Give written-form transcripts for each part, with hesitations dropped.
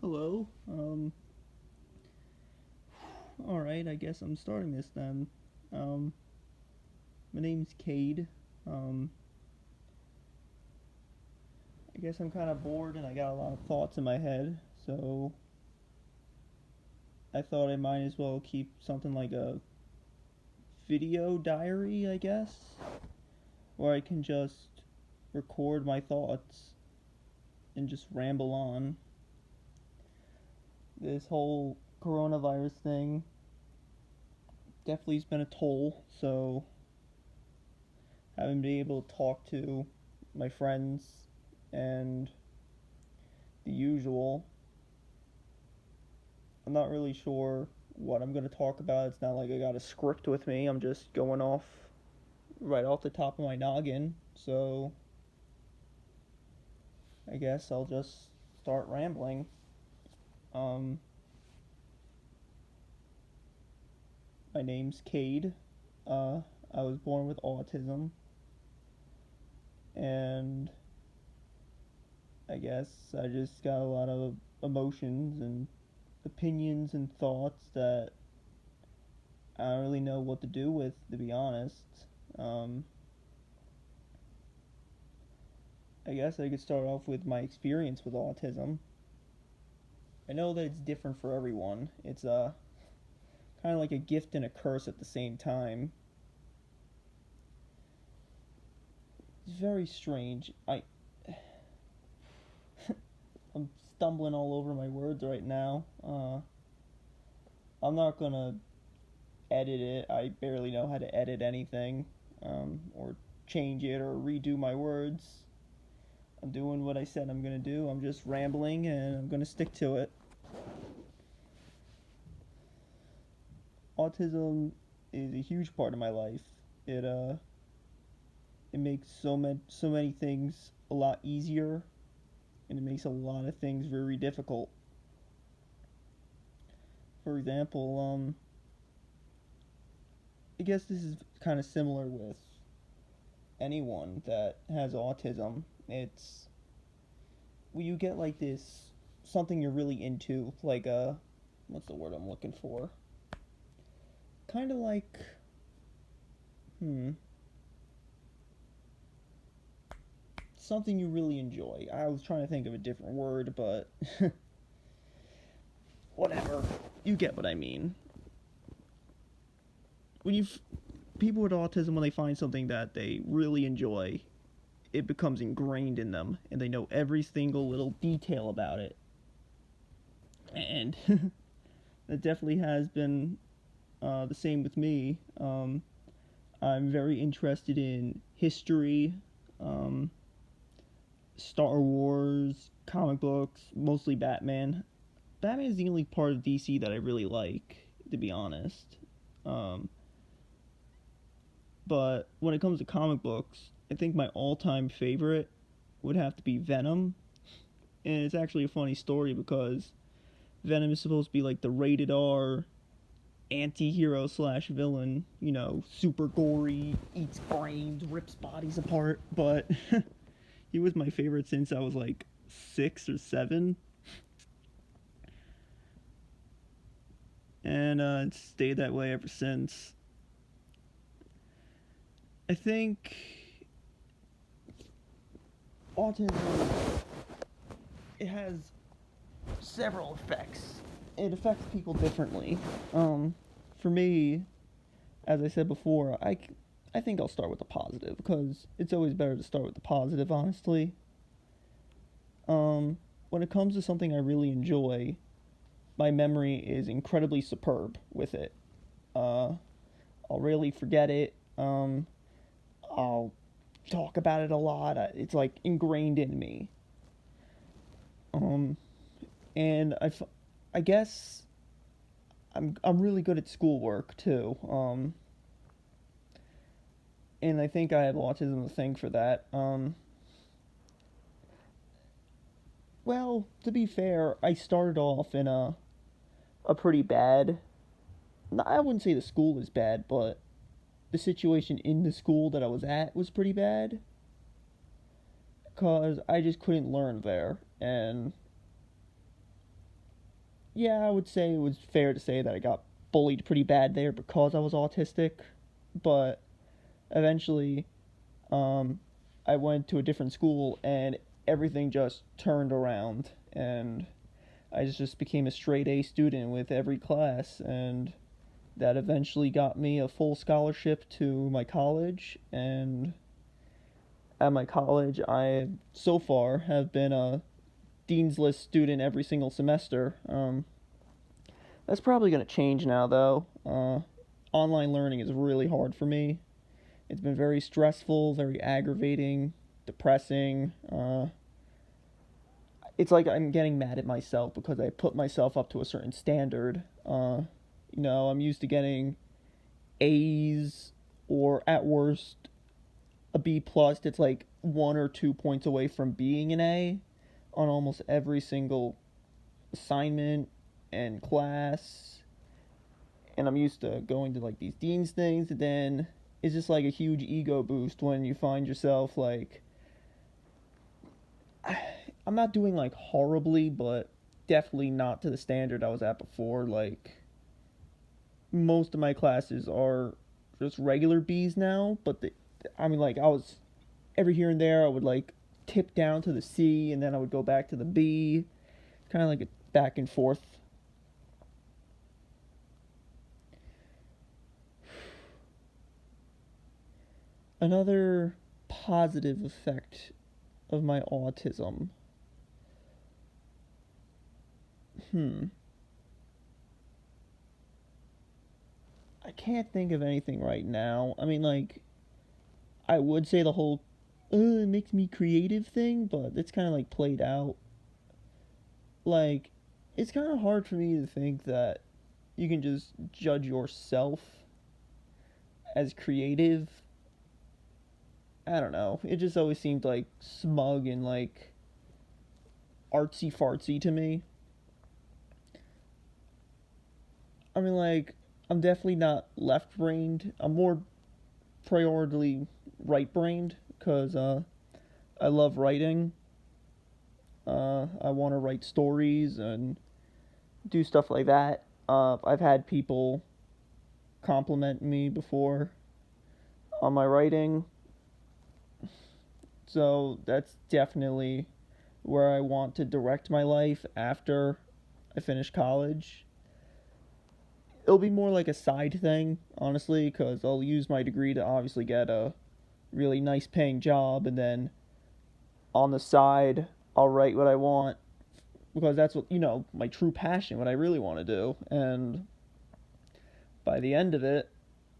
Hello. All right. I guess I'm starting this then. Um, my name's Cade. Um, I guess I'm kind of bored and I got a lot of thoughts in my head, so I thought I might as well keep something like a video diary, I guess, where I can just record my thoughts and just ramble on. This whole coronavirus thing definitely has been a toll, so haven't been able to talk to my friends and the usual. I'm not really sure what I'm going to talk about. It's not like I got a script with me. I'm just going off right off the top of my noggin. So I guess I'll just start rambling. Um, my name's Cade. Uh, I was born with autism, and I guess I just got a lot of emotions and opinions and thoughts that I don't really know what to do with, to be honest. Um, I guess I could start off with my experience with autism. I know that it's different for everyone. It's kind of like a gift and a curse at the same time. It's very strange. I'm stumbling all over my words right now. I'm not gonna edit it. I barely know how to edit anything, or change it or redo my words. I'm doing what I said I'm gonna do. I'm just rambling and I'm gonna stick to it. Autism is a huge part of my life. It it makes so many things a lot easier, and it makes a lot of things very difficult. For example, I guess this is kind of similar with anyone that has autism. It's when you get like this something you're really into, like what's the word I'm looking for? Kind of like hmm something you really enjoy. I was trying to think of a different word, but whatever. You get what I mean. When you people with autism, when they find something that they really enjoy, it becomes ingrained in them, and they know every single little detail about it. And that definitely has been the same with me. I'm very interested in history, um, Star Wars, comic books, mostly Batman. Batman is the only part of DC that I really like, to be honest. Um, but when it comes to comic books, I think my all-time favorite would have to be Venom. And it's actually a funny story because Venom is supposed to be like the rated R anti-hero slash villain, super gory, eats brains, rips bodies apart, but he was my favorite since I was like 6 or 7, and it's stayed that way ever since. I think autism, it has several effects. It affects people differently. For me, as I said before, I think I'll start with the positive because it's always better to start with the positive, honestly. When it comes to something I really enjoy, my memory is incredibly superb with it. Uh, I'll really forget it. I'll talk about it a lot. It's like ingrained in me. Um, and I guess I'm really good at schoolwork too. And I think I have autism to thank for that. Well, to be fair, I started off in a pretty bad. I wouldn't say the school was bad, but the situation in the school that I was at was pretty bad. Cause I just couldn't learn there, and yeah, I would say it was fair to say that I got bullied pretty bad there because I was autistic, but eventually, um, I went to a different school and everything just turned around, and I just became a straight A student with every class, and that eventually got me a full scholarship to my college. And at my college, I so far have been a dean's list student every single semester. That's probably going to change now, though. Online learning is really hard for me. It's been very stressful, very aggravating, depressing. It's like I'm getting mad at myself because I put myself up to a certain standard. I'm used to getting A's or at worst a B plus. It's like 1 or 2 points away from being an A on almost every single assignment and class. And I'm used to going to like these dean's things, and then it's just like a huge ego boost when you find yourself like I'm not doing like horribly, but definitely not to the standard I was at before. Like most of my classes are just regular B's now, but I mean, like I was every here and there I would like tip down to the C, and then I would go back to the B, kind of like a back and forth. Another positive effect of my autism. Hmm. I can't think of anything right now. I mean, like, I would say the whole, it makes me creative thing, but it's kind of like played out. Like, it's kind of hard for me to think that you can just judge yourself as creative. I don't know. It just always seemed like smug and like artsy fartsy to me. I mean, like, I'm definitely not left brained. I'm more priority right brained because I love writing. I want to write stories and do stuff like that. I've had people compliment me before on my writing, so that's definitely where I want to direct my life after I finish college. It'll be more like a side thing, honestly, because I'll use my degree to obviously get a really nice paying job, and then on the side, I'll write what I want because that's what, my true passion, what I really want to do. And by the end of it,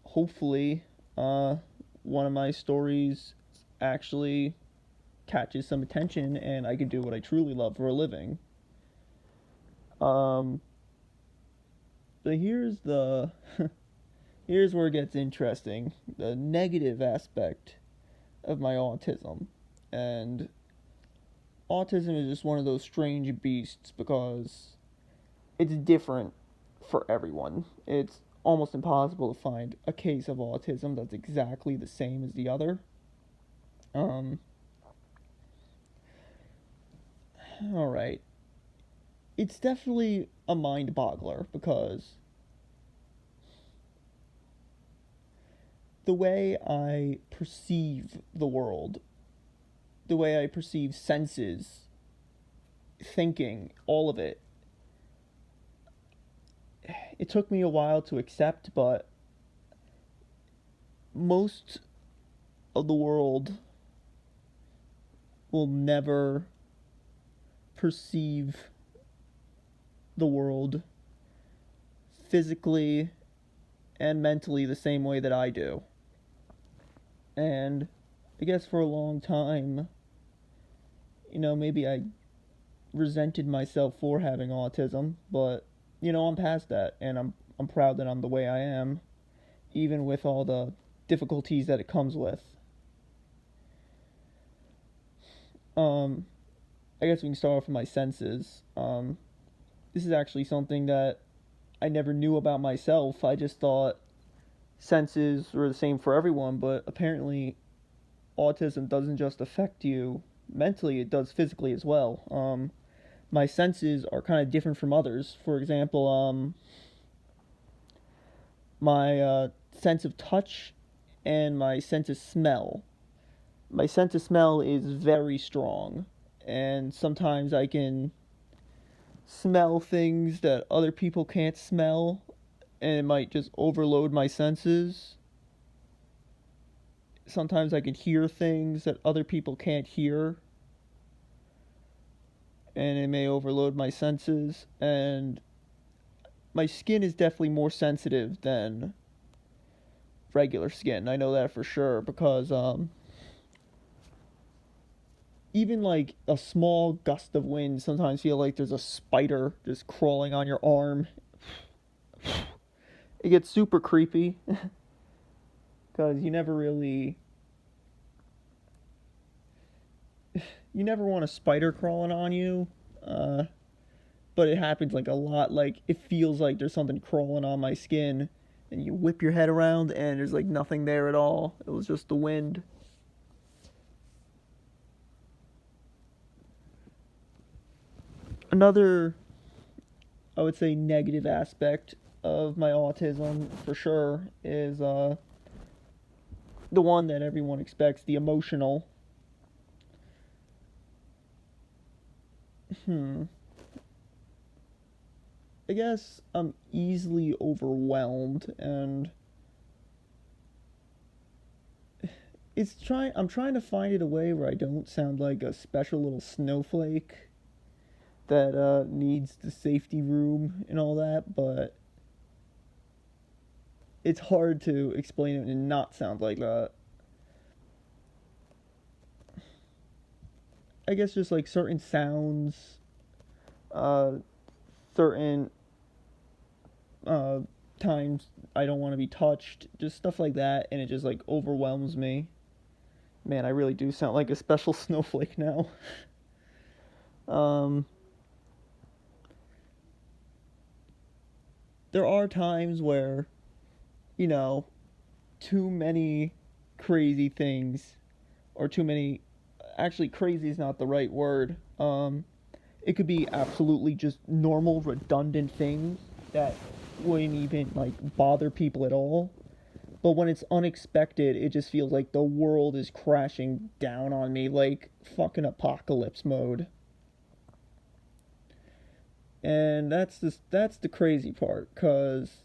hopefully, uh, one of my stories actually catches some attention and I can do what I truly love for a living. Um, but here's where it gets interesting. The negative aspect of my autism. And autism is just one of those strange beasts because it's different for everyone. It's almost impossible to find a case of autism that's exactly the same as the other. Um, all right. It's definitely a mind boggler because the way I perceive the world, the way I perceive senses, thinking, all of it, it took me a while to accept, but most of the world will never perceive the world physically and mentally the same way that I do. And I guess for a long time, maybe I resented myself for having autism, but I'm past that, and I'm proud that I'm the way I am, even with all the difficulties that it comes with. Um, I guess we can start off with my senses. This is actually something that I never knew about myself. I just thought senses were the same for everyone, but apparently autism doesn't just affect you mentally, it does physically as well. my senses are kind of different from others. For example, my sense of touch and my sense of smell. My sense of smell is very strong, and sometimes I can smell things that other people can't smell, and it might just overload my senses. Sometimes I can hear things that other people can't hear, and it may overload my senses. And my skin is definitely more sensitive than regular skin. I know that for sure because even like a small gust of wind sometimes feel like there's a spider just crawling on your arm. It gets super creepy because you never want a spider crawling on you. Uh, but it happens like a lot. Like it feels like there's something crawling on my skin, and you whip your head around, and there's like nothing there at all. It was just the wind. Another, I would say, negative aspect of my autism for sure is the one that everyone expects, the emotional. Hmm. I guess I'm easily overwhelmed, and I'm trying to find it a way where I don't sound like a special little snowflake that needs the safety room and all that, but it's hard to explain it and not sound like that. I guess just like certain sounds, uh, certain uh, times I don't want to be touched, just stuff like that, and it just like overwhelms me. Man, I really do sound like a special snowflake now. um, there are times where, you know, too many crazy things, or too many. Actually, crazy is not the right word. It could be absolutely just normal, redundant things that wouldn't even like bother people at all. But when it's unexpected, it just feels like the world is crashing down on me, like fucking apocalypse mode. And that's the crazy part, cause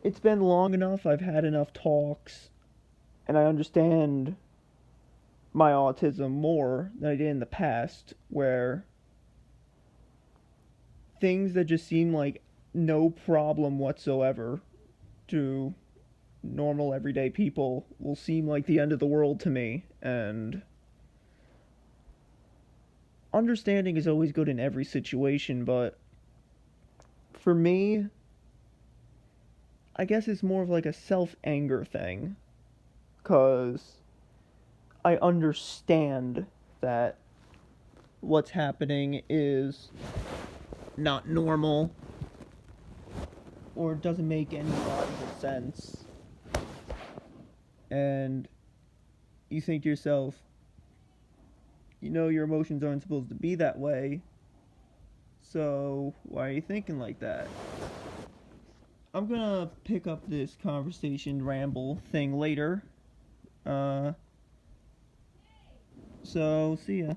it's been long enough. I've had enough talks, and I understand my autism more than I did in the past, where things that just seem like no problem whatsoever to normal everyday people will seem like the end of the world to me. And understanding is always good in every situation, but for me, I guess it's more of like a self anger thing. Because I understand that what's happening is not normal or doesn't make any logical sense. And you think to yourself, you know your emotions aren't supposed to be that way, so why are you thinking like that? I'm gonna pick up this conversation ramble thing later. Uh, so see ya.